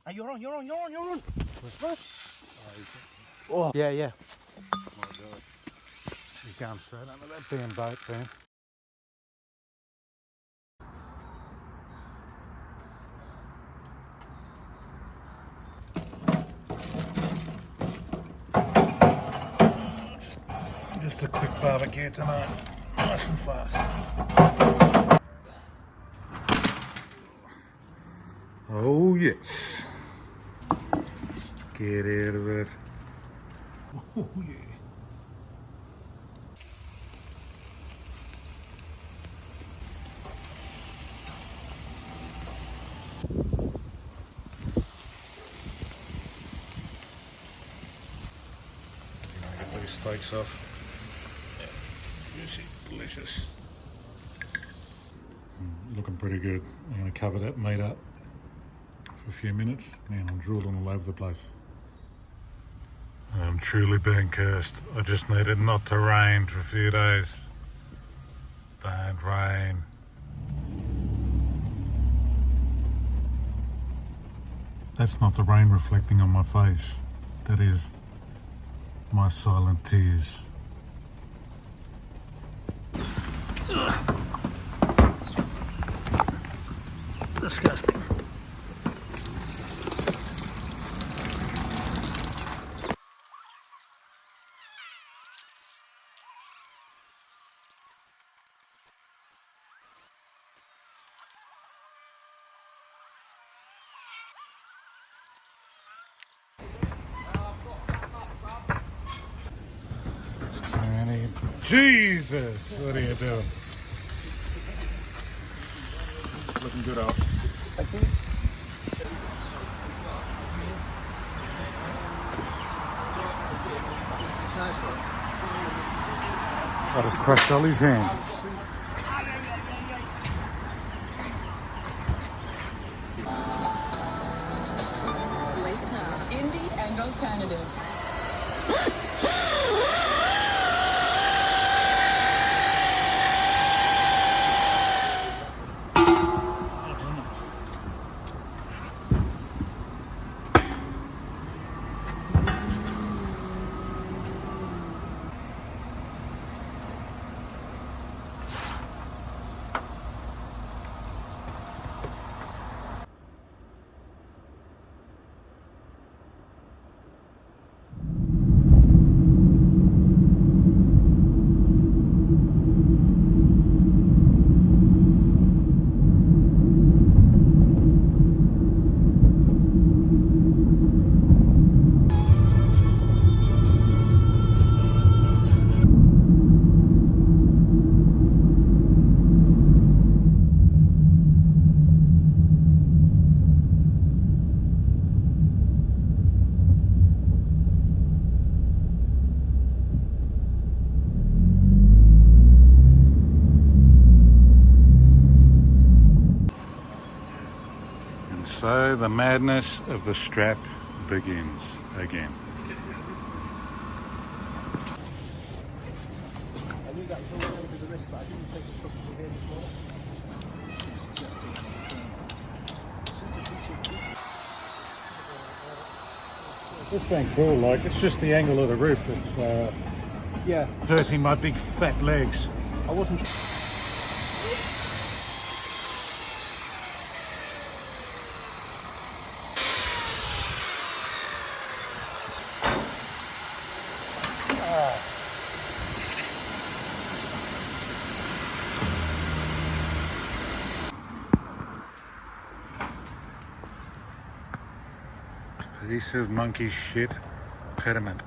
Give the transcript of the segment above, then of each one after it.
Hey, you're on. Oh. Yeah, yeah. My God. He's going straight under that damn boat, man. Just a quick barbecue tonight, nice and fast. Oh yes. Get out of it. Oh yeah. Get these steaks off. Yeah. Juicy, delicious. Looking pretty good. I'm going to cover that meat up for a few minutes. Man, I'm drooling all over the place. I'm truly being cursed. I just need it not to rain for a few days. Don't rain. That's not the rain reflecting on my face. That is my silent tears. Disgusting. Jesus, what are you doing? Looking good, Al. Thank you. Nice one. I just crushed Ollie's hand. Listener, indie and alternative. So the madness of the strap begins again. I knew that was all going to be the risk, but I didn't take the trouble to hear before. It's just It's been cool, like it's just the angle of the roof that's yeah, hurting my big fat legs. I wasn't. Piece of monkey shit pediment.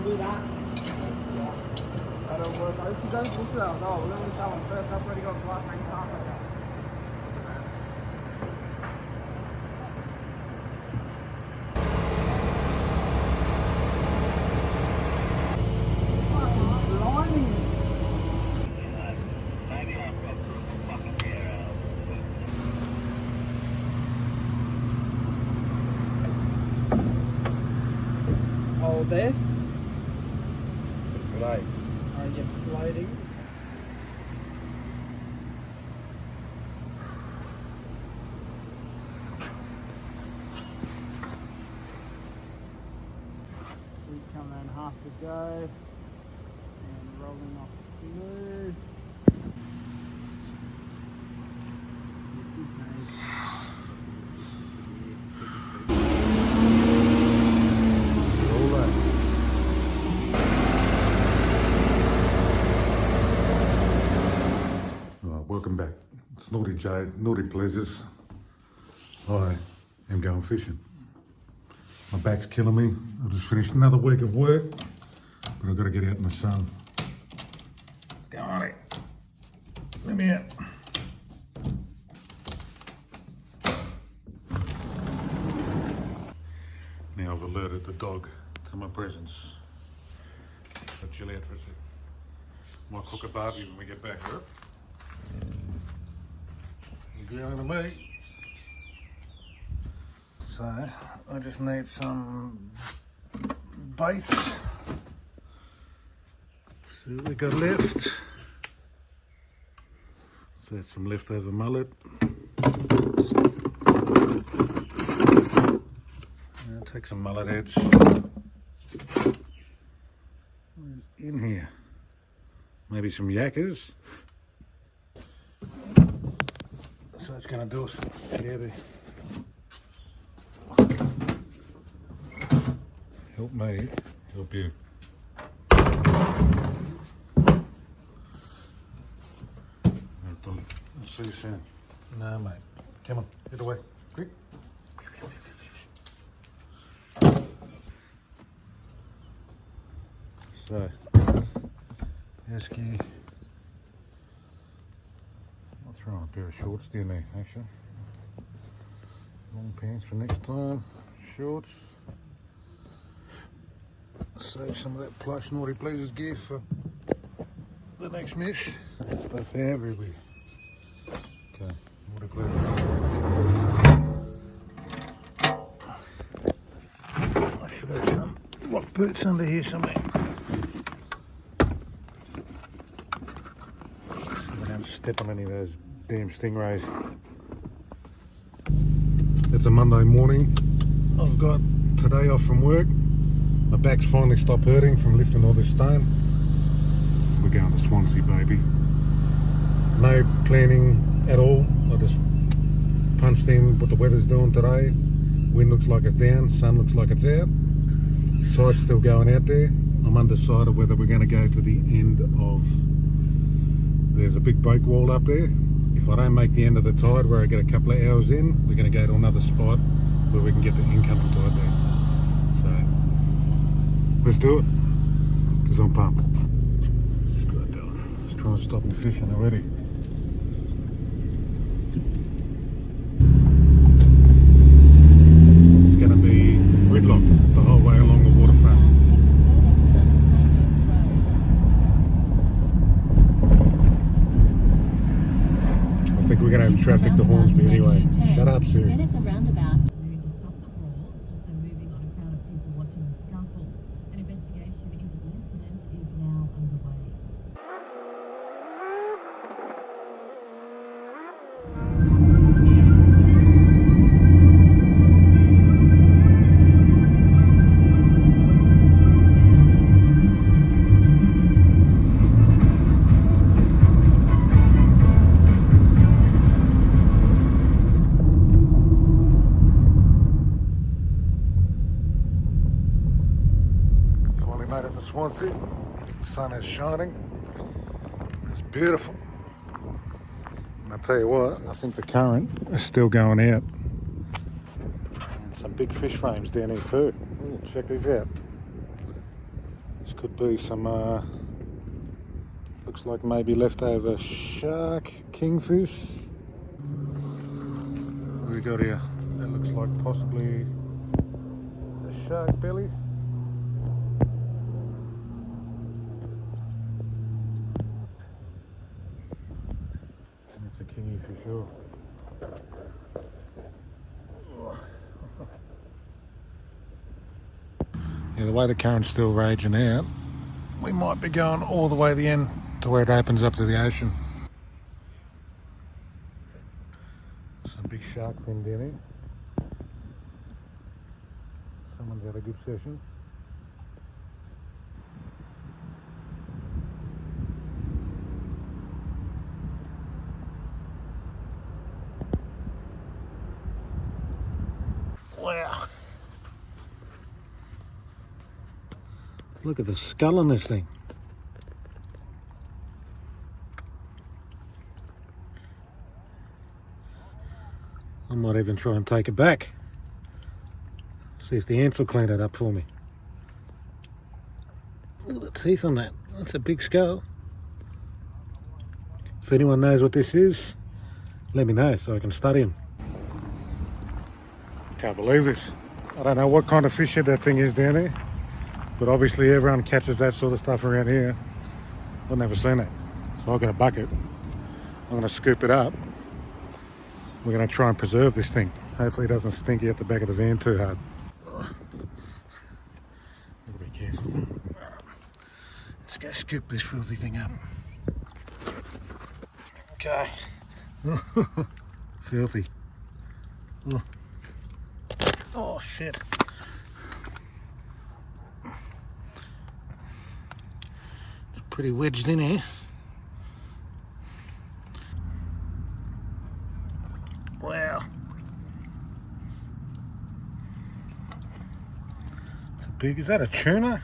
do that. That'll work. I used to go through that. No, we're going to that one first. I've already got glass and carpet. Hold there. Right. Are you sliding? We come in half to go and rolling off smooth. Welcome back. It's Nauti Jade, Nauti Pleasures. I am going fishing. My back's killing me. I've just finished another week of work, but I've got to get out in the sun. Let's go on it. Let me out. Now I've alerted the dog to my presence. But chill out for a sec. Might cook a barbie when we get back, right? You're grilling to me. So I just need some bait. See what we got left. So that's some leftover mullet. Now take some mullet heads. In here. Maybe some yakkers. So it's going to do us heavy. Help me, help you. I'll see you soon. No, mate. Come on, get away. Quick. So, Esky. I'll throw on a pair of shorts down there, actually. Long pants for next time. Shorts. Save some of that plush Nauti Pleasures gear for the next mesh. Stuff everywhere. Okay, Nauti Pleasures. I should have some rock boots under here somewhere. Step on any of those damn stingrays. It's a Monday morning. I've got today off from work. My back's finally stopped hurting from lifting all this stone. We're going to Swansea, baby. No planning at all. I just punched in what the weather's doing today. Wind looks like it's down, sun looks like it's out. Tide's still going out there. I'm undecided whether we're going to go to the end of... There's a big break wall up there. If I don't make the end of the tide where I get a couple of hours in, we're going to go to another spot where we can get the incoming tide there. So, let's do it, because I'm pumped. Let's try and stop me fishing already. It's going to be gridlocked the whole way along the waterfront. I think we're going to have traffic to Hornsby anyway. Shut up, Sue. Then at the roundabout, moving to stop the brawl, also moving on a crowd of people watching the scuffle. An investigation into the incident is now underway. Made it to Swansea. The sun is shining. It's beautiful. And I'll tell you what, I think the current is still going out. And some big fish frames down here too. Ooh, check these out. could be some, looks like maybe leftover shark, kingfish. What do we got here? That looks like possibly a shark belly. It's a kingy for sure. Yeah, the way the current's still raging out, we might be going all the way to the end to where it opens up to the ocean. Some big shark fin down here. Someone's had a good session. Wow. Look at the skull on this thing. I might even try and take it back. See if the ants will clean it up for me. Look at the teeth on that. That's a big skull. If anyone knows what this is, let me know so I can study them. Can't believe this. I don't know what kind of fish head that thing is down there, but obviously everyone catches that sort of stuff around here. I've never seen it. So I've got a bucket. I'm going to scoop it up. We're going to try and preserve this thing. Hopefully it doesn't stink out the back of the van too hard. Gotta be careful. Let's go scoop this filthy thing up. Okay. Filthy. Oh shit. It's pretty wedged in here. Wow. It's a big, is that a tuna?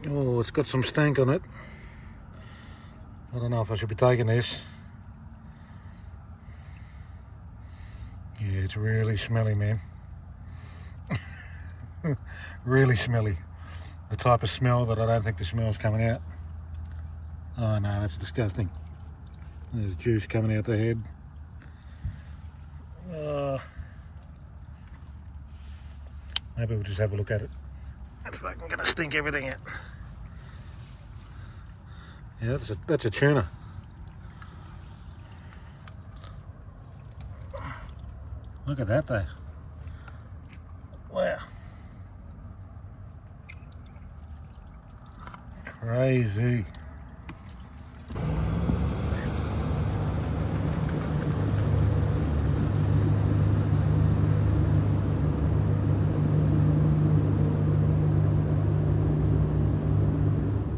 Oh, it's got some stank on it. I don't know if I should be taking this. Yeah, it's really smelly, man. Really smelly. The type of smell that I don't think the smell's coming out. Oh no, that's disgusting. There's juice coming out the head. Maybe we'll just have a look at it. That's fucking gonna stink everything out. Yeah, that's a tuna. Look at that though. Wow. Crazy.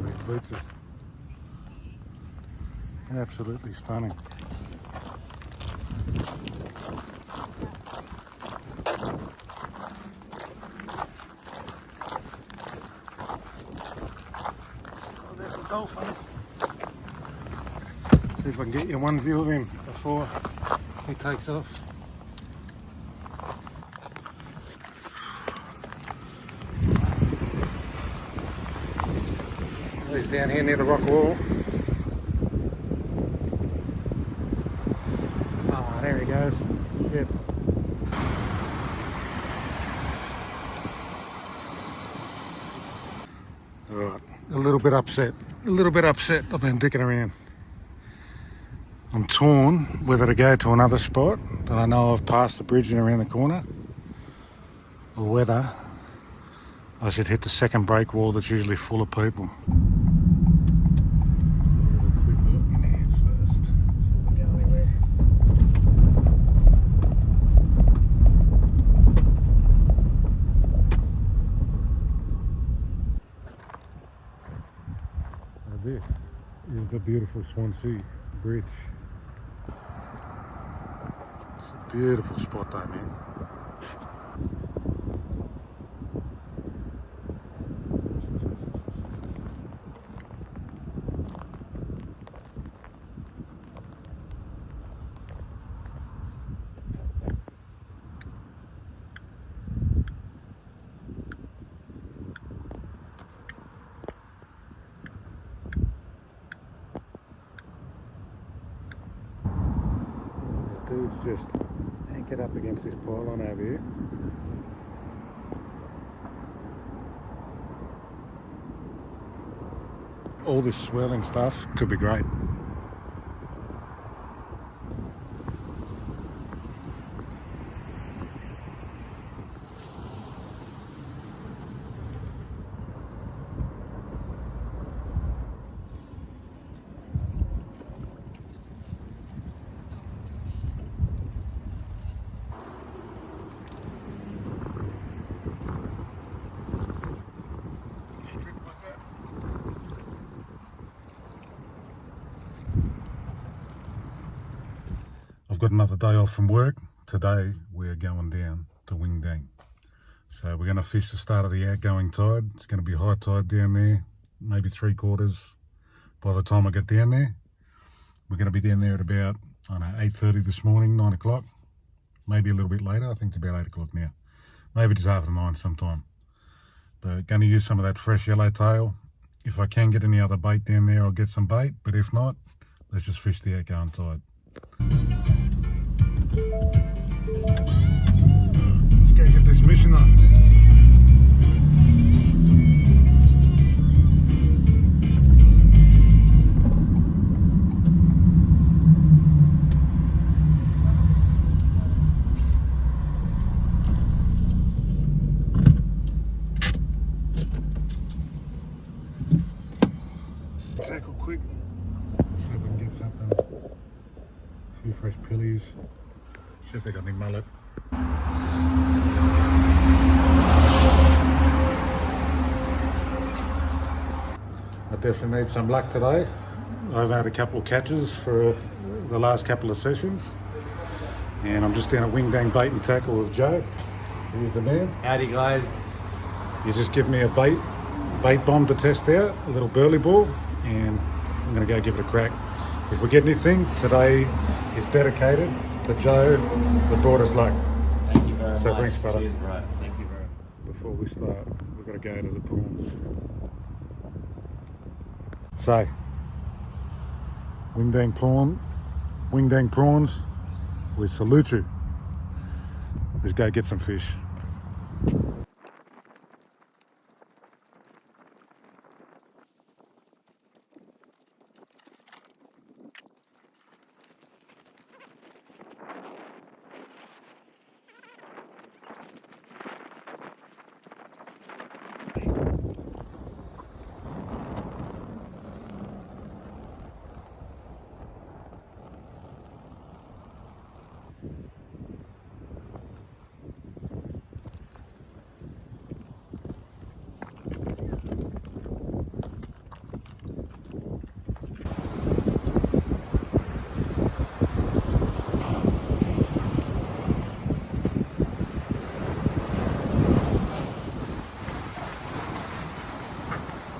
These boots are absolutely stunning. Dolphin. See if I can get you one view of him before he takes off. He's down here near the rock wall. Oh, there he goes. Shit. Alright, a little bit upset. I've been dicking around. I'm torn whether to go to another spot that I know I've passed the bridge and around the corner, or whether I should hit the second break wall that's usually full of people. This is the beautiful Swansea Bridge. It's a beautiful spot though, man. Dude's just anchored up against this pylon over here. All this swirling stuff could be great. I've got another day off from work. Today we're going down to Windang. So we're going to fish the start of the outgoing tide. It's going to be high tide down there, maybe 3/4 by the time I get down there. We're going to be down there at about, I don't know, 8:30 this morning, 9 o'clock. Maybe a little bit later. I think it's about 8 o'clock now. Maybe just after 9 sometime. But going to use some of that fresh yellowtail. If I can get any other bait down there, I'll get some bait. But if not, let's just fish the outgoing tide. Let's go get this mission up. Tackle quick, see if we can get something. A few fresh pillies. See if they got any mullet. I definitely need some luck today. I've had a couple of catches for the last couple of sessions, and I'm just down at Windang Bait and Tackle with Jade. Here's the man. Howdy guys. You just give me a bait bomb to test out, a little burley ball, and I'm going to go give it a crack. If we get anything, today is dedicated to Joe that brought us luck. Thank you very So much. thanks, brother. Cheers, bro. Thank you very much. Before we start, we've got to go to the prawns. So, Windang prawns, we salute you. Let's go get some fish.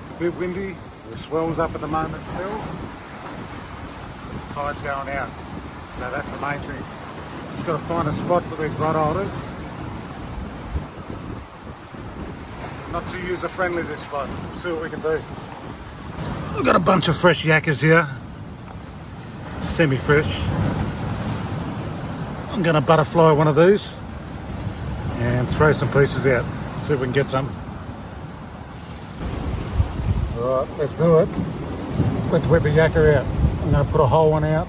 A bit windy, the swell's up at the moment still, the tide's going out, so that's the main thing. Just got to find a spot for these rod holders. Not too user friendly this spot, see what we can do. We've got a bunch of fresh yakkers here, semi-fresh. I'm going to butterfly one of these and throw some pieces out, see if we can get some. Alright, let's do it. Let's whip a yakker out. I'm going to put a whole one out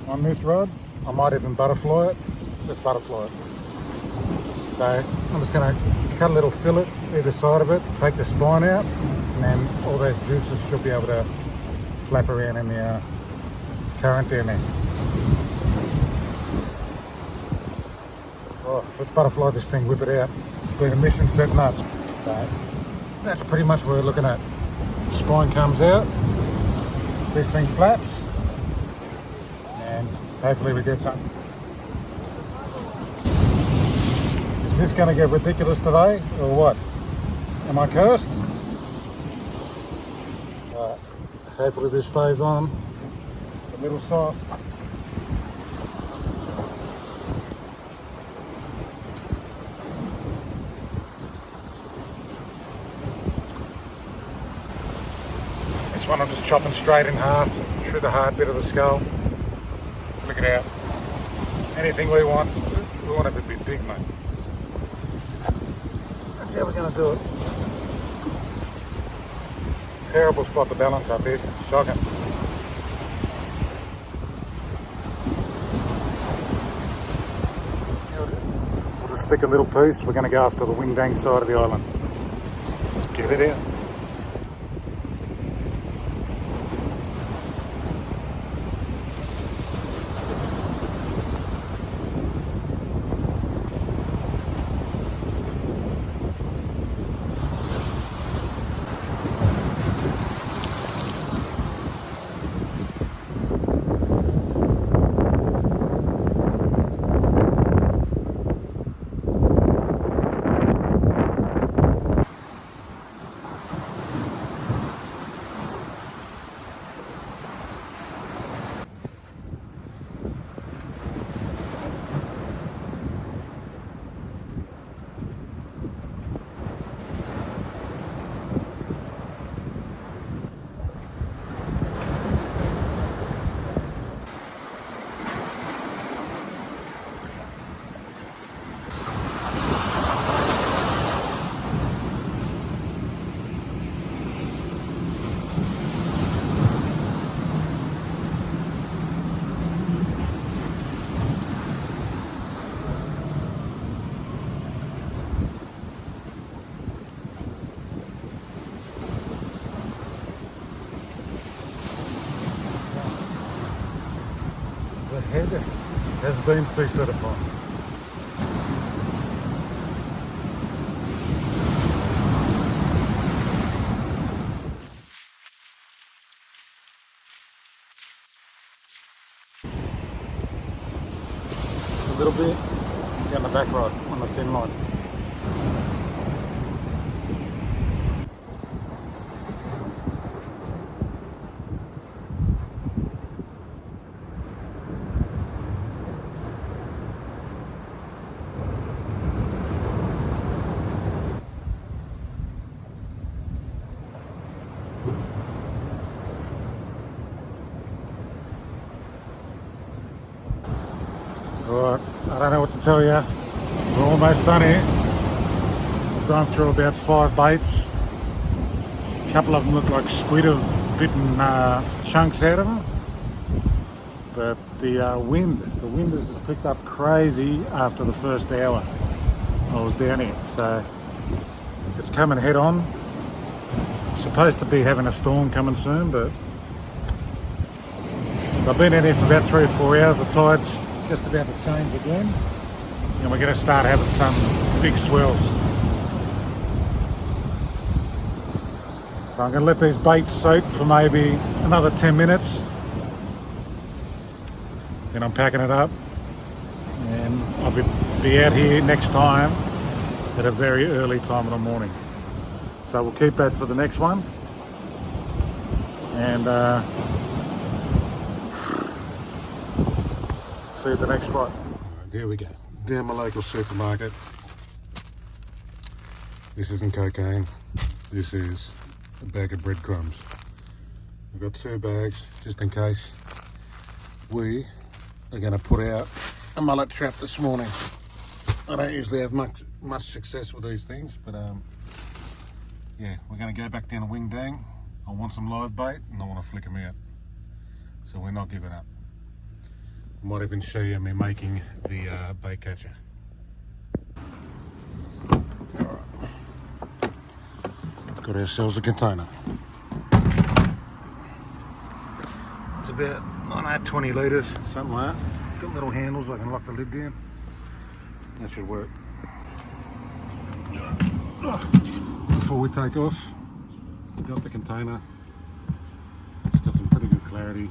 on this rod. I might even butterfly it. Let's butterfly it. So I'm just going to cut a little fillet either side of it, take the spine out, and then all those juices should be able to flap around in the current down there. Oh, let's butterfly this thing, whip it out. It's been a mission setting up. So that's pretty much what we're looking at. Spine comes out, this thing flaps, and hopefully we get something. Is this going to get ridiculous today, or what? Am I cursed? Hopefully this stays on a little soft. This one I'm just chopping straight in half through the hard bit of the skull. Flick it out. anything we want it to be big, mate. That's how we're going to do it. Terrible spot to balance up here. Shocking. We'll just stick a little piece. We're going to go after the Windang side of the island. Let's get it out. The head has been feasted upon. A little bit down the back rod on the thin line. Alright, I don't know what to tell you. We're almost done here. We've gone through about 5 baits. A couple of them look like squid have bitten chunks out of them. But the wind has just picked up crazy after the first hour I was down here. So it's coming head on. Supposed to be having a storm coming soon, but I've been in here for about 3 or 4 hours. The tide's just about to change again, and we're going to start having some big swells. So I'm going to let these baits soak for maybe another 10 minutes. Then I'm packing it up, and I'll be out here next time at a very early time in the morning. So we'll keep that for the next one, and see you at the next spot. There we go, down my local supermarket. This isn't cocaine, this is a bag of breadcrumbs. I've got 2 bags just in case we are going to put out a mullet trap this morning. I don't usually have much success with these things, but yeah, we're going to go back down to Windang. I want some live bait and I want to flick them out, so we're not giving up. Might even show you me making the bait catcher. Alright. Got ourselves a container. It's about, I don't know, 20 litres, something like that. Got little handles I can lock the lid down. That should work. Before we take off, got the container. It's got some pretty good clarity.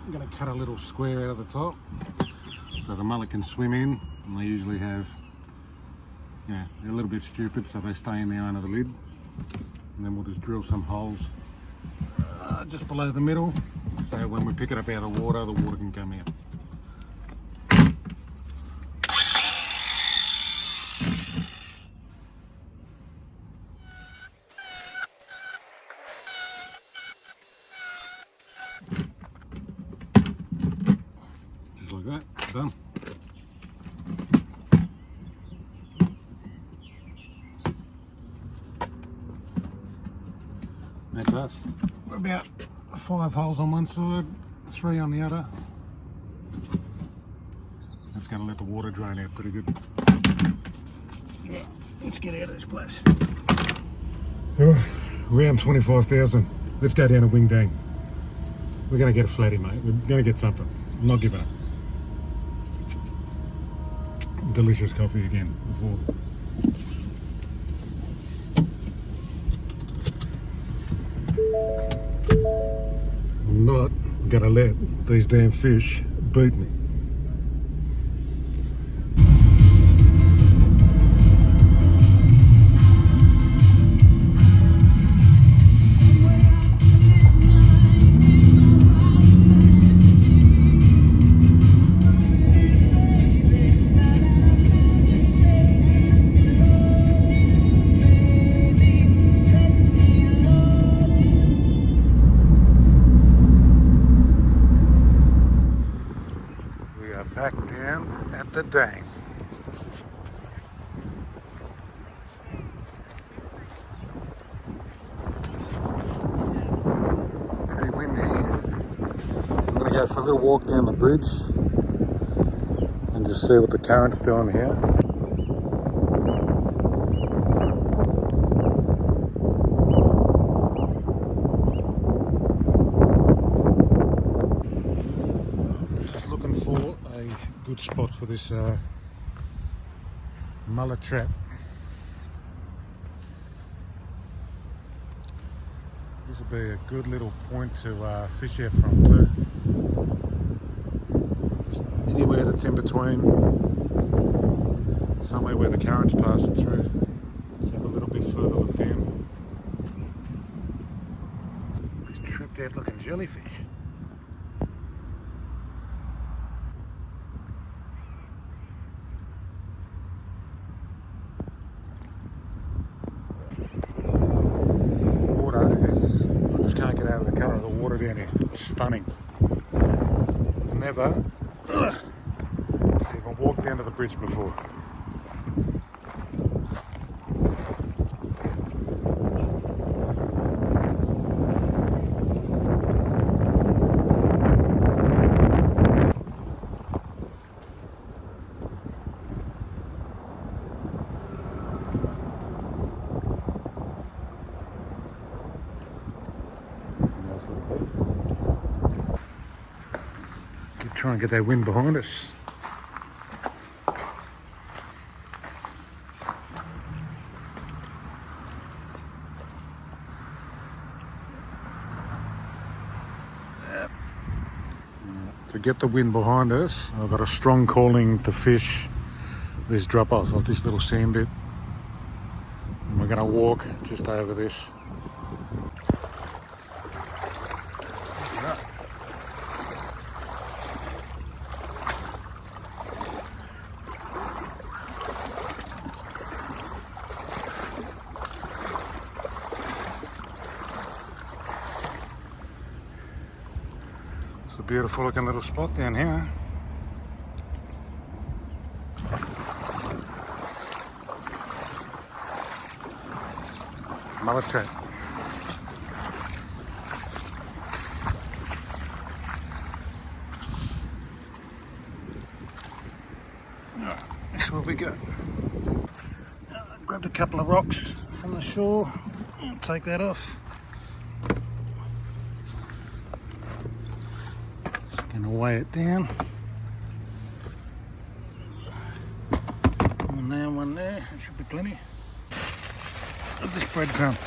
I'm going to cut a little square out of the top so the mullet can swim in, and they usually have, yeah, they're a little bit stupid, so they stay in the eye of the lid. And then we'll just drill some holes just below the middle, so when we pick it up out of the water can come out. Just like that, done. That's us. We're about 5 holes on one side, 3 on the other. That's going to let the water drain out pretty good. Yeah, let's get out of this place. Round 25,000. Let's go down to Windang. We're going to get a flatty, mate. We're going to get something. I'm not giving up. Delicious coffee again. I'm not going to let these damn fish beat me. Back down at the dang. Pretty windy. I'm going to go for a little walk down the bridge and just see what the current's doing here. For a good spot for this mullet trap. This would be a good little point to fish out from too. Just anywhere that's in between, somewhere where the current's passing through. Let's have a little bit further look down. This tripped out looking jellyfish. I just can't get out of the colour of the water down here. It's stunning. Never even walked down to the bridge before. Try and get that wind behind us. To get the wind behind us, I've got a strong calling to fish this drop off of this little sand bit. And we're going to walk just over this. Beautiful looking little spot down here. Mullet trap. That's what we got. Grabbed a couple of rocks from the shore. I'll take that off. Gonna weigh it down. One there, that should be plenty. Of this breadcrumb.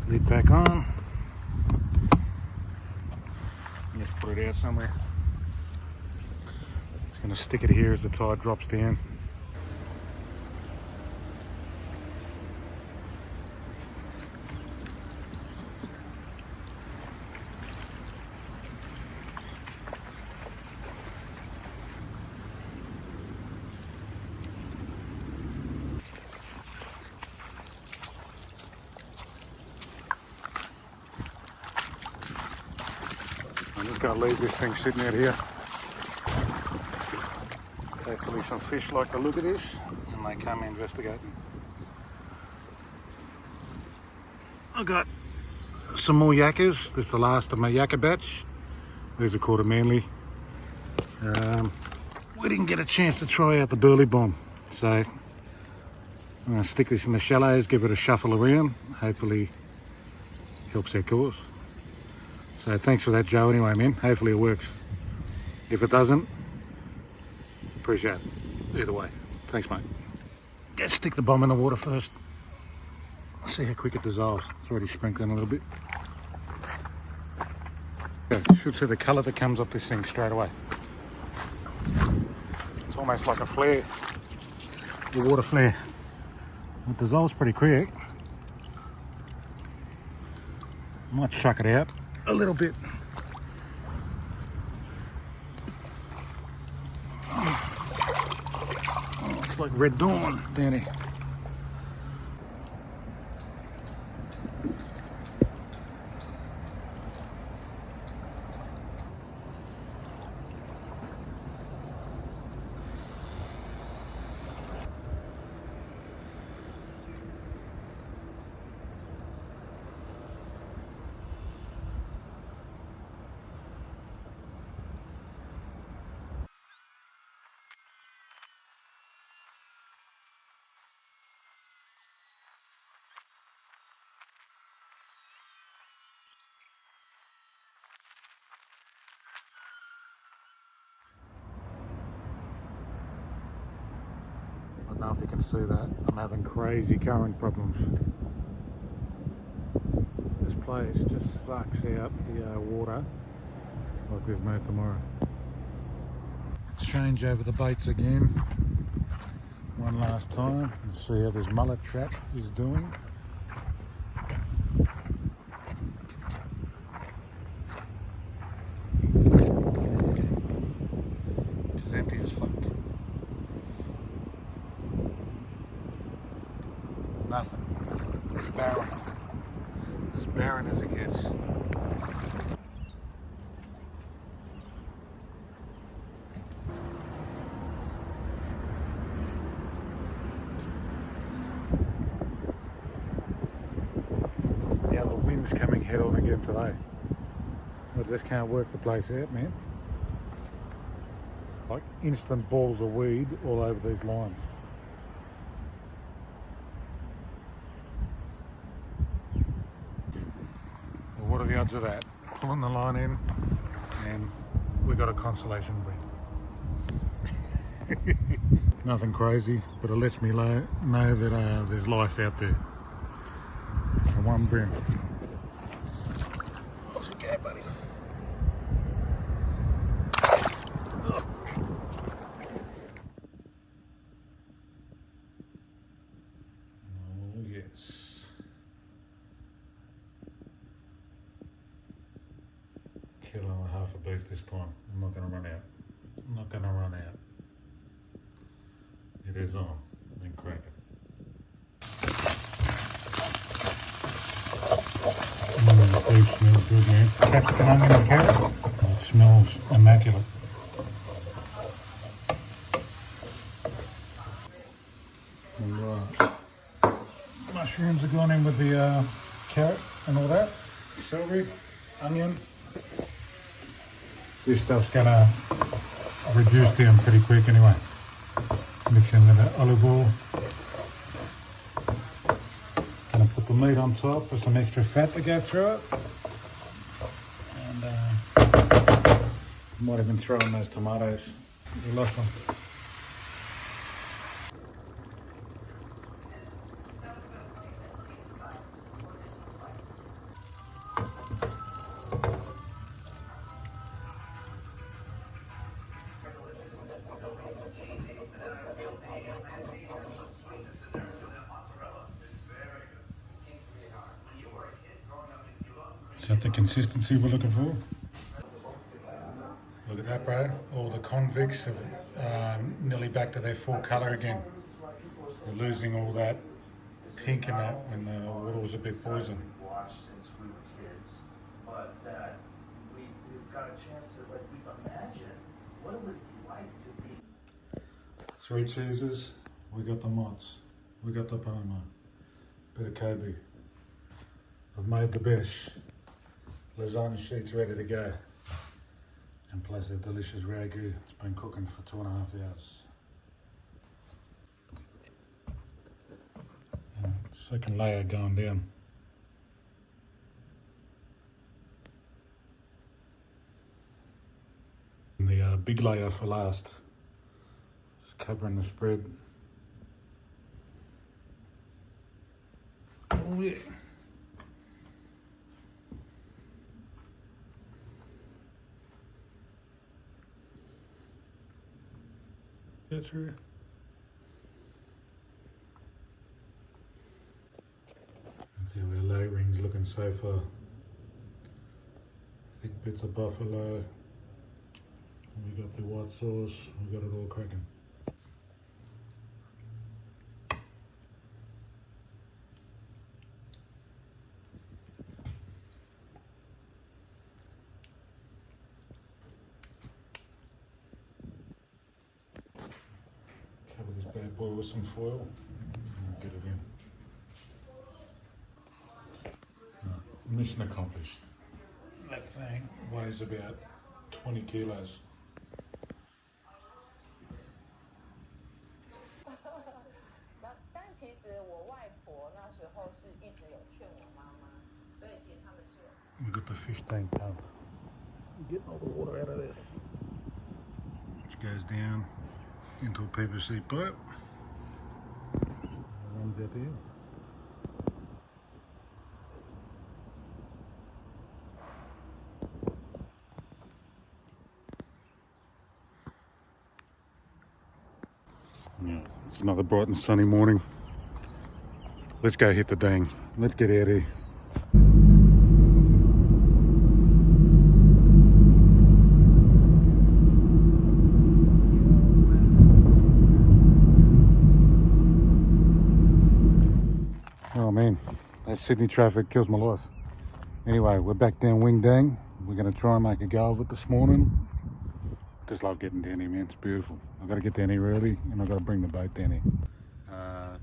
Lid back on. Let's put it out somewhere. Just going to stick it here as the tide drops down. going to leave this thing sitting out here. Hopefully some fish like the look of this and they come investigating. I got some more yakkers. This is the last of my yakka batch. These are called a Manly. We didn't get a chance to try out the burley bomb, so I'm going to stick this in the shallows, give it a shuffle around, hopefully helps our cause. So thanks for that, Joe, anyway, man. Hopefully it works. If it doesn't, appreciate it. Either way, thanks, mate. Go stick the bomb in the water first. See how quick it dissolves. It's already sprinkling a little bit. Yeah, you should see the colour that comes off this thing straight away. It's almost like a flare, the water flare. It dissolves pretty quick. Might chuck it out a little bit. Oh, it's like Red Dawn down here. I don't know if you can see that. I'm having crazy current problems. This place just sucks out the water like there's no tomorrow. Change over the baits again. One last time. Let's see how this mullet trap is doing. It's as empty as fuck. Nothing. It's barren. As barren as it gets. Now the wind's coming head on again today. I just can't work the place out, man. Like instant balls of weed all over these lines. What are the odds of that? Pulling the line in and we got a consolation bream. Nothing crazy, but it lets me know that there's life out there. So one bream. Off you go, buddy. Oh yes. Kilo and a half a beef this time. I'm not going to run out. I'm not going to run out. It is on. Then crack it. The beef smells good, man. Capsicum, onion and carrot. It smells immaculate. Alright. Mushrooms are gone in with the carrot and all that. Celery, onion. This stuff's gonna reduce down pretty quick anyway. Mix in with the olive oil. Gonna put the meat on top for some extra fat to go through it. And might even throw in those tomatoes. We lost one. Is that the consistency we're looking for? Look at that, bro. All the convicts are nearly back to their full colour again. They're losing all that pink in that when the water was a bit poisoned. Since we were kids, but that we've got a chance to like imagine what it would be like to be. 3 cheeses. We got the mozz. We got the parma. Bit of Kobe. I've made the best. Lasagna sheets ready to go. And plus a delicious ragu. It's been cooking for 2.5 hours. Second layer going down. And the big layer for last. Just covering the spread. Oh yeah. Get through. Let's see how our layering's looking so far. Thick bits of buffalo. We got the white sauce. We got it all cracking. Cover this bad boy with some foil and get it in. Mission accomplished. That thing weighs about 20 kilos. We got the fish tank done. We're getting all the water out of this. Which goes down into a PVC pipe. Runs out here. Yeah, it's another bright and sunny morning. Let's go hit the dang. Let's get out of here. Oh man, that Sydney traffic kills my life. Anyway, we're back down Windang. We're going to try and make a go of it this morning. Just love getting down here, man. It's beautiful. I've got to get down here early and I've got to bring the boat down here.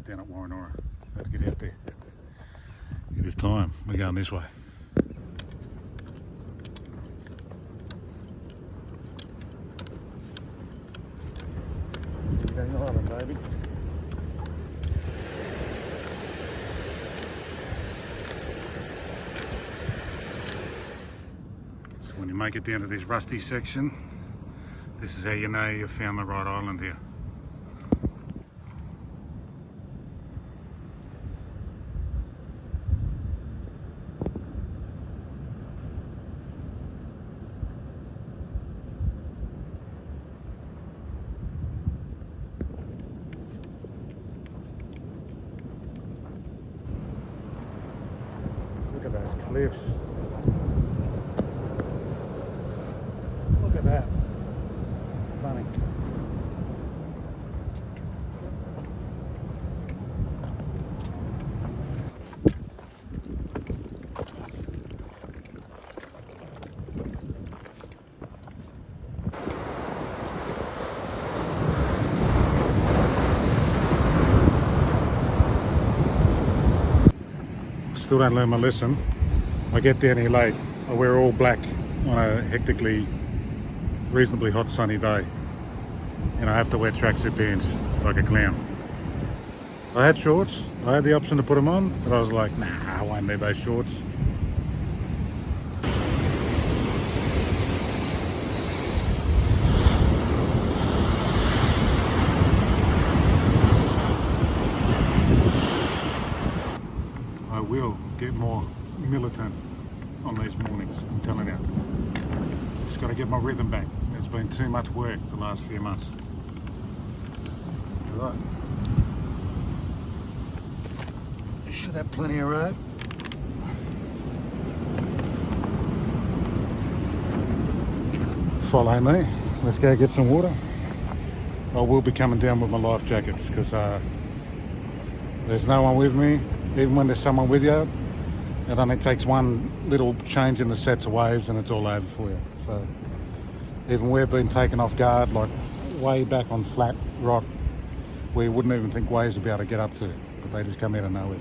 Down at Warrenora. So let's get out there. It is time. We're going this way. Going island, baby. So when you make it down to this rusty section, this is how you know you've found the right island here. Look at those cliffs. Look at that. Stunning. Still don't learn my lesson. I get down here late. I wear all black on a hectically, reasonably hot sunny day. And I have to wear tracksuit pants like a clown. I had shorts. I had the option to put them on, but I was like, nah, I won't need those shorts. I will get more militant on these mornings, I'm telling you. Just got to get my rhythm back. There's been too much work the last few months. Right. You should have plenty of road. Follow me. Let's go get some water. I will be coming down with my life jackets because there's no one with me. Even when there's someone with you, it only takes one little change in the sets of waves and it's all over for you. So even we've been taken off guard, like way back on flat rock, we wouldn't even think waves would be able to get up to, but they just come out of nowhere.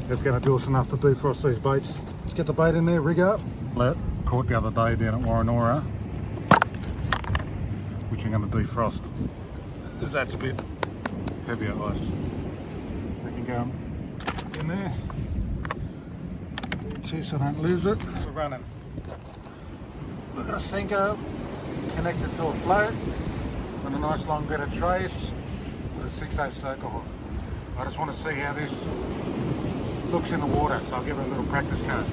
That's going to do us enough to defrost these baits. Let's get the bait in there, rig up. Caught the other day down at Warrenora, which I'm going to defrost, because that's a bit heavier ice. We can go in there, see so I don't lose it. We're running. We've got a sinker connected to a float and a nice long bit of trace with a 6/8 circle hook. I just want to see how this looks in the water, so I'll give it a little practice cast.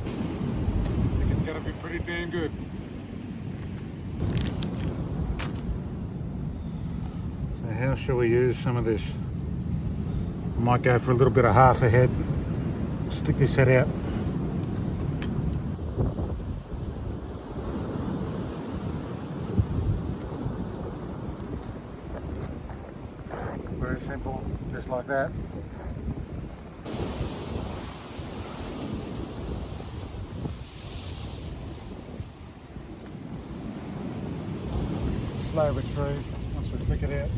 I think it's going to be pretty damn good. So how shall we use some of this? I might go for a little bit of half a head, stick this head out. Very simple, just like that. Slow retrieve once we flick it out.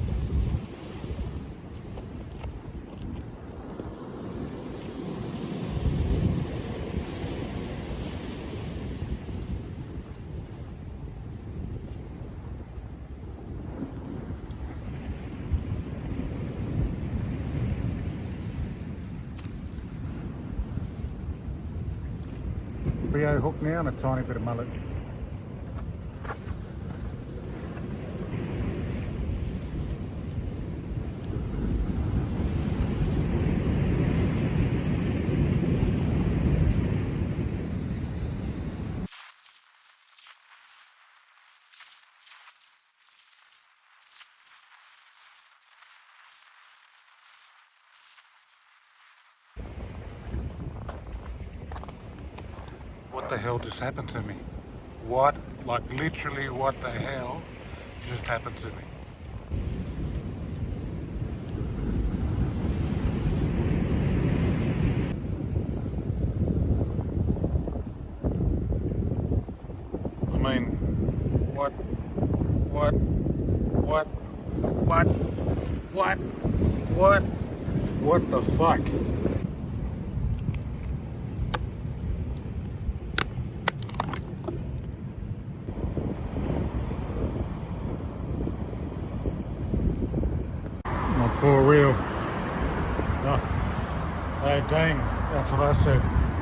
Rio hook now and a tiny bit of mullet. What the hell just happened to me? What, like literally what the hell just happened to me? I mean, what the fuck? Poor reel. Oh dang, that's what I said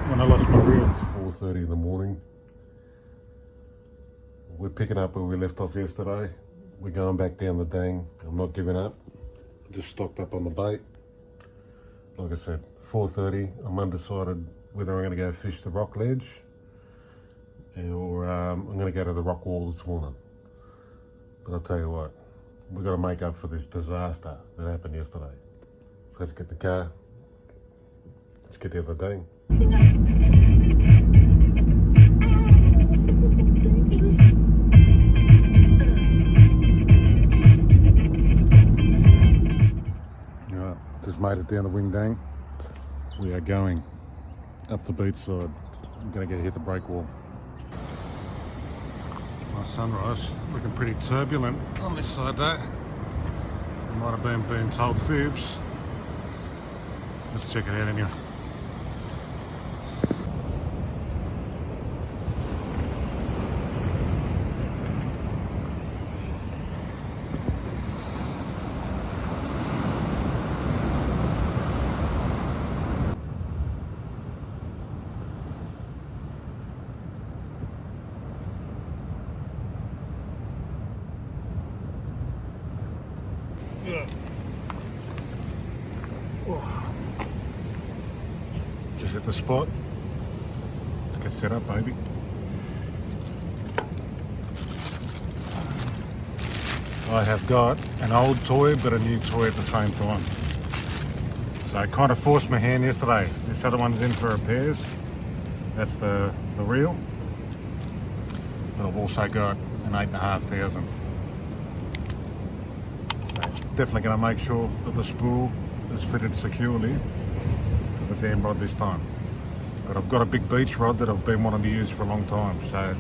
when I lost my reel. It's 4:30 in the morning. We're picking up where we left off yesterday. We're going back down the dang. I'm not giving up. I just stocked up on the bait. Like I said, 4:30. I'm undecided whether I'm going to go fish the rock ledge or I'm going to go to the rock wall this morning. But I'll tell you what, we've got to make up for this disaster that happened yesterday. So let's get the car. Let's get the other dang. Alright, just made it down the Windang. We are going up the beach side. I'm going to hit the break wall. Nice sunrise, looking pretty turbulent on this side though. Might have been told fibs. Let's check it out anyway. Just hit the spot. Let's get set up, baby. I have got an old toy but a new toy at the same time. So I kind of forced my hand yesterday. This other one's in for repairs. That's the reel. But I've also got an 8,500. So definitely going to make sure that the spool is fitted securely to the dam rod this time. But I've got a big beach rod that I've been wanting to use for a long time, so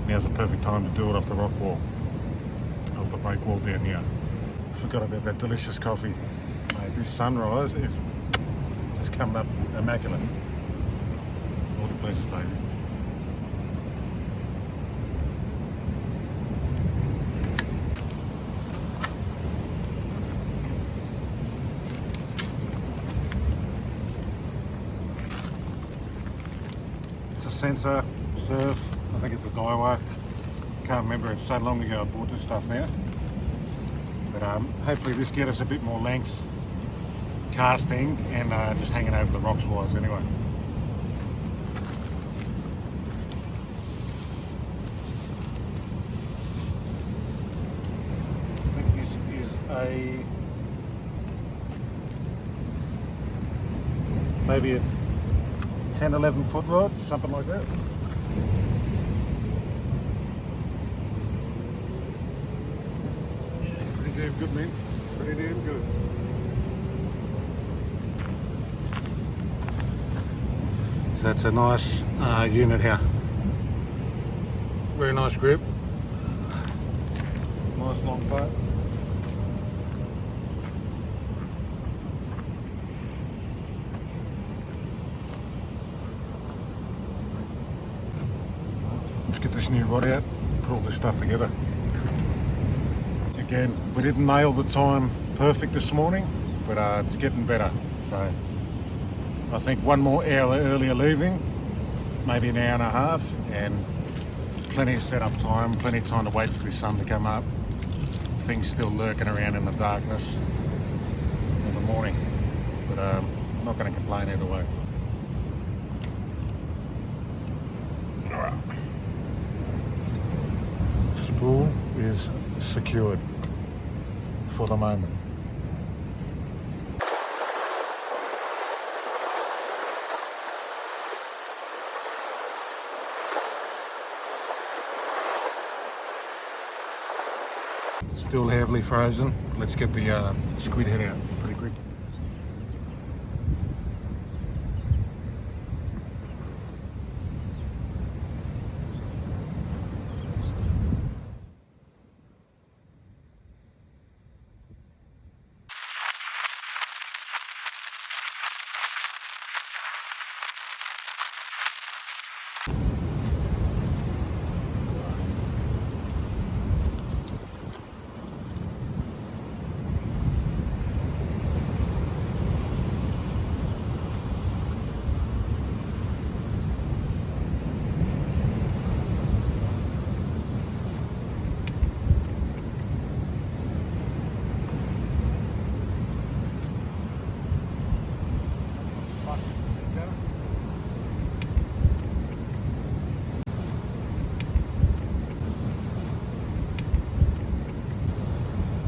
now's the perfect time to do it off the rock wall, off the break wall down here. Forgot about that delicious coffee. Mate, this sunrise is just coming up immaculate. All the pleasures, baby. It's a sensor, surf, I think it's a Daiwa. Can't remember, it's so long ago I bought this stuff now. But hopefully this gets us a bit more length casting and just hanging over the rocks wise anyway. I think this is maybe a 10-11 foot rod, something like that. Pretty damn good, man. Pretty damn good. So that's a nice unit here. Very nice grip. Nice long part. Let's get this new rod out, put all this stuff together. Again, we didn't nail the time perfect this morning, but it's getting better. So I think one more hour earlier leaving, maybe an hour and a half, and plenty of setup time, plenty of time to wait for the sun to come up. Things still lurking around in the darkness in the morning, but I'm not going to complain either way. Alright. Spool is secured for the moment. Still heavily frozen. Let's get the squid head out pretty quick.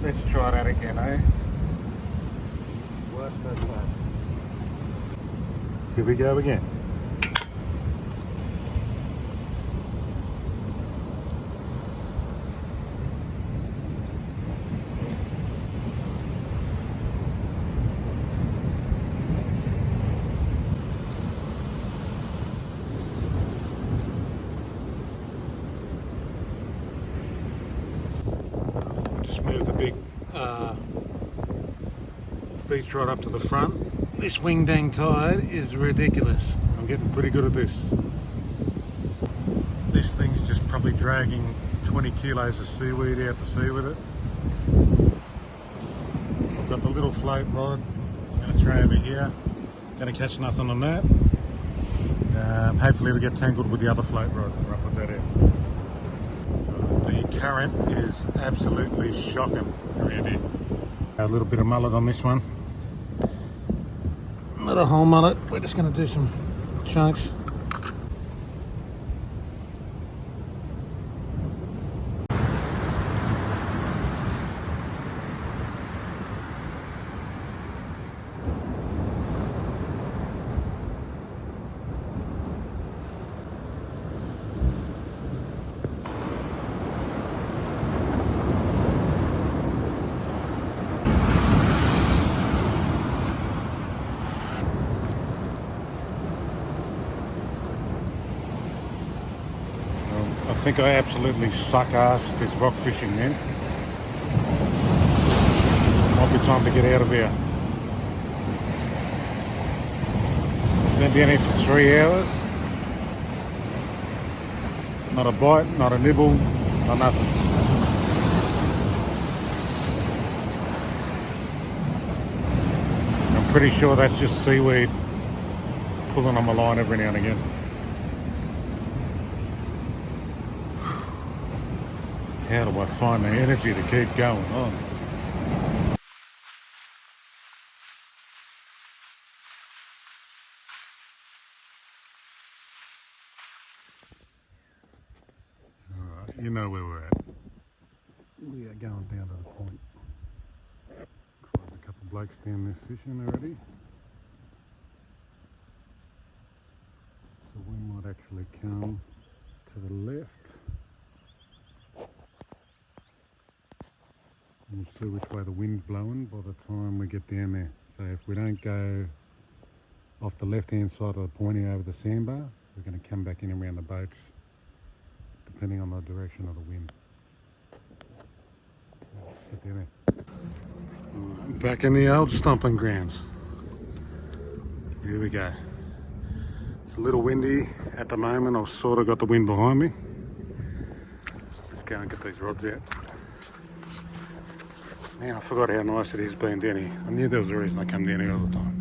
Let's try that again, eh? What the fuck? Here we go again. Move the big beach rod up to the front. This Windang tide is ridiculous. I'm getting pretty good at this. This thing's just probably dragging 20 kilos of seaweed out to sea with it. I've got the little float rod I'm going to throw over here. Going to catch nothing on that. Hopefully it'll get tangled with the other float rod when I put that in. The current is absolutely shocking around here. A little bit of mullet on this one. Not a whole mullet, we're just going to do some chunks. I think I absolutely suck ass at this rock fishing, man. Might be time to get out of here. Been down here for 3 hours. Not a bite, not a nibble, not nothing. I'm pretty sure that's just seaweed pulling on my line every now and again. How do I find the energy to keep going on? Alright, you know where we're at. We are going down to the point. There's a couple of blokes down there fishing already. So we might actually come to the left and see which way the wind's blowing by the time we get down there. So if we don't go off the left hand side of the point here over the sandbar, we're going to come back in and around the boats depending on the direction of the wind. Sit down there. Back in the old stomping grounds. Here we go. It's a little windy at the moment. I've sort of got the wind behind me. Let's go and get these rods out. Man, I forgot how nice it is being down here. I knew there was a reason I come down here all the time.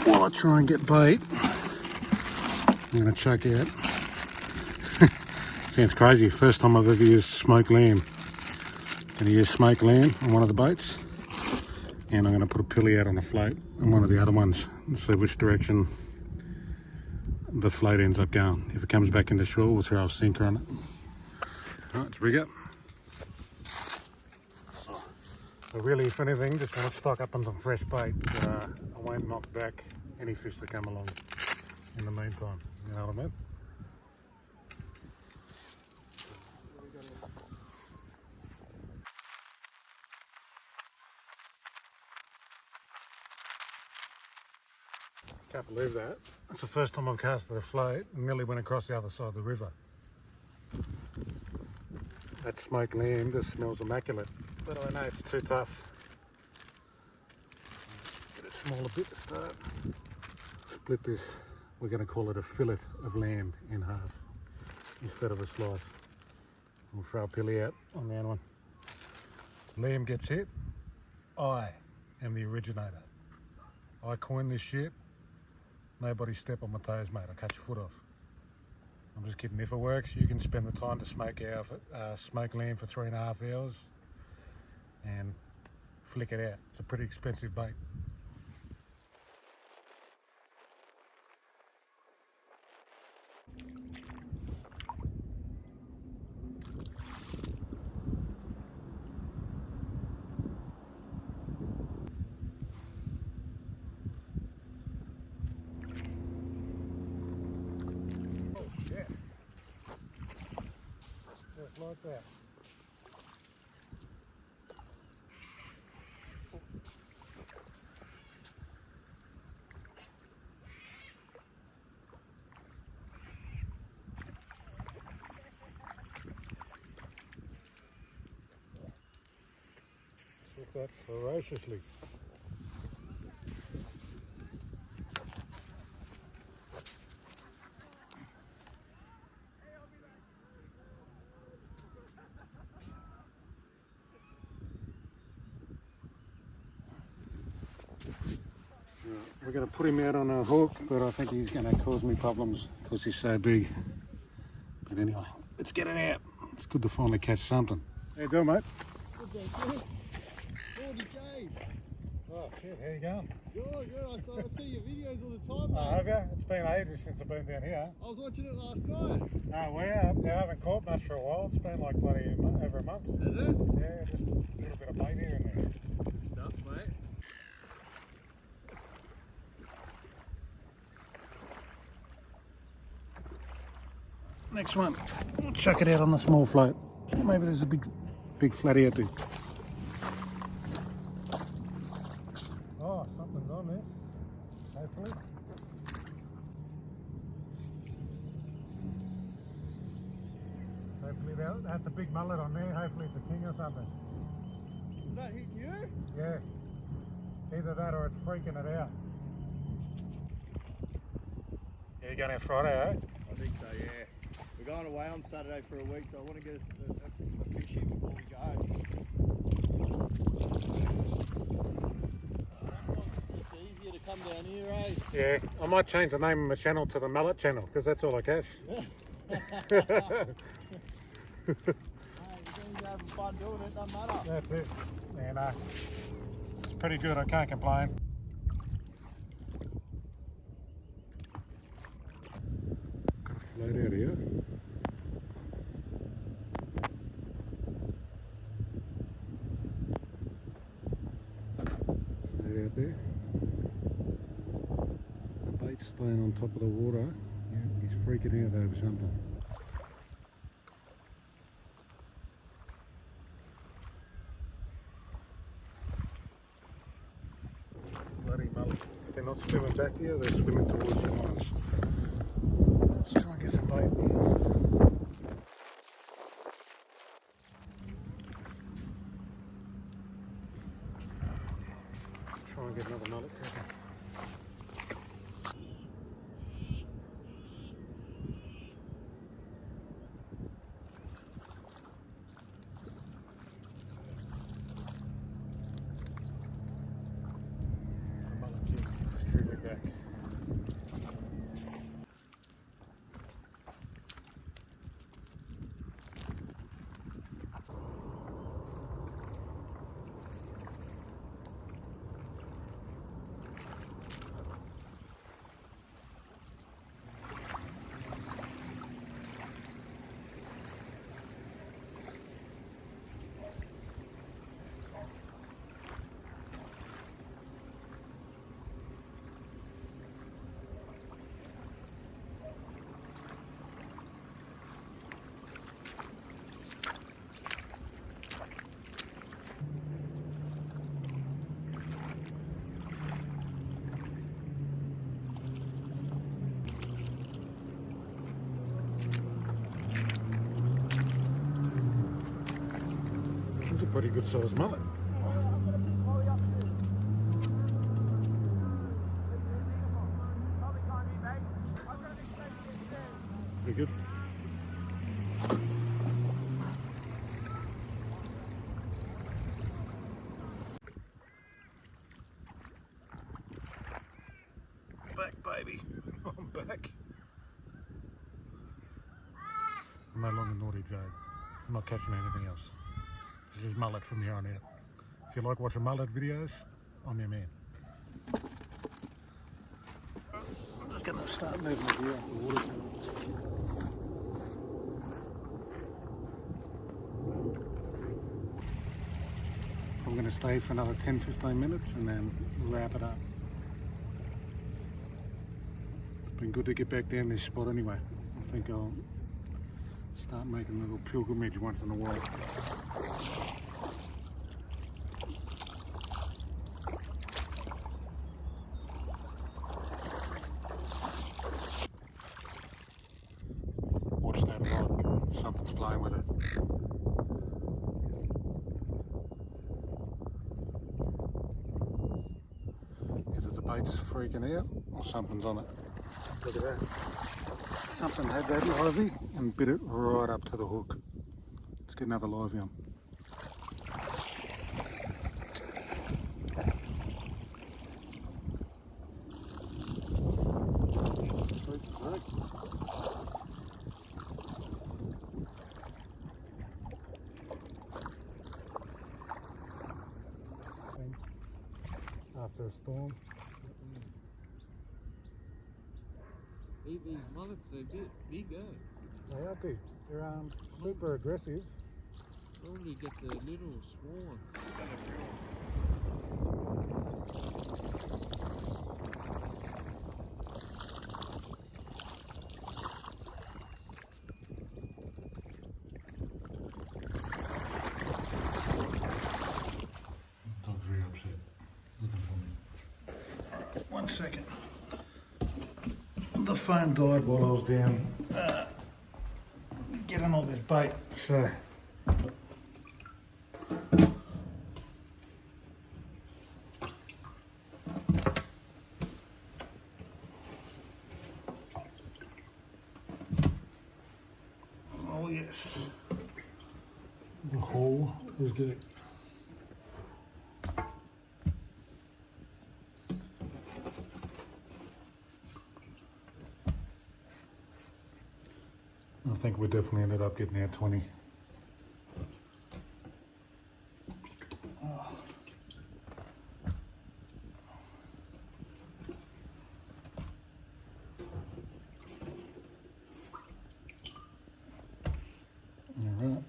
While I try and get bait, I'm going to chuck out. Sounds crazy. First time I've ever used smoked lamb. Going to use smoked lamb on one of the boats. And I'm going to put a pilly out on a float on one of the other ones and see which direction the float ends up going. If it comes back into shore, we'll throw a sinker on it. Alright, let's rig up. So really, if anything, just want to stock up on some fresh bait. I won't knock back any fish that come along in the meantime. You know what I mean? Can't believe that. It's the first time I've casted a float and nearly went across the other side of the river. That smoked lamb just smells immaculate, but I know it's too tough. Get a smaller bit to start. Split this, we're going to call it a fillet of lamb in half instead of a slice. We'll throw a pilly out on the other one. Lamb gets hit, I am the originator. I coined this shit. Nobody step on my toes, mate. I'll cut your foot off. I'm just kidding. If it works, you can spend the time to smoke lamb for 3.5 hours and flick it out. It's a pretty expensive bait. Just like that. Took that ferociously. We're going to put him out on a hook, but I think he's going to cause me problems because he's so big. But anyway, let's get it out. It's good to finally catch something. How you doing, mate? Good day, Jade. Morning, Jade. Oh, shit, how you going? Good, good. I see your videos all the time, mate. Oh, have you? It's been ages since I've been down here. I was watching it last night. Oh, well, yeah, I haven't caught much for a while. It's been like bloody over a month. Is it? Yeah, just a little bit of bait here and there. Good stuff, mate. Next one, we'll chuck it out on the small float. Maybe there's a big flatty out there. Oh, something's on there, hopefully. That's a big mullet on there. Hopefully it's a king or something. Is that hitting you? Yeah. Either that or it's freaking it out. Yeah, you're going out Friday, eh? I think so, yeah. We're going away on Saturday for a week, so I want to get a fish in before we go. It's easier to come down here, eh? Yeah, I might change the name of my channel to the Mullet channel because that's all I catch. Hey, you're going to have fun doing it, doesn't matter. That's it. Yeah, no. It's pretty good, I can't complain. Got a float out here. Float out there. The bait's staying on top of the water. Yeah, he's freaking out over something. Bloody mullet. They're not swimming back here, they're swimming towards the lines. Let's try and get some bait. Try and get another mullet taken. Back. It's a pretty good sized mullet. Pretty good. Back, baby. I'm back. I'm no longer naughty, Jade. I'm not catching anything else. This is mullet from here on out. If you like watching mullet videos, I'm your man. I'm just going to start moving the gear off the water. I'm going to stay for another 10-15 minutes and then wrap it up. It's been good to get back down this spot anyway. I think I'll start making a little pilgrimage once in a while. Watch that rod, something's playing with it. Either the bait's freaking out or something's on it. Look at that. Something had that livey and bit it right up to the hook. Let's get another livey on. After a storm. These mullets, they're big, eh? They are big. They're super aggressive. Normally get the little swan. Dog's very upset. Looking for me. Alright, 1 second. The phone died while I was down getting all this bait. So oh yes, the hole is good. I think we definitely ended up getting our 20. Alright.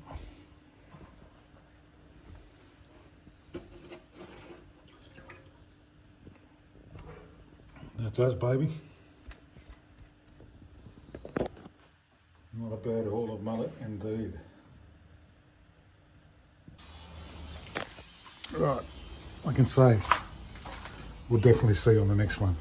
That's us, baby. Not a bad haul of mullet indeed. Right, I can say we'll definitely see you on the next one.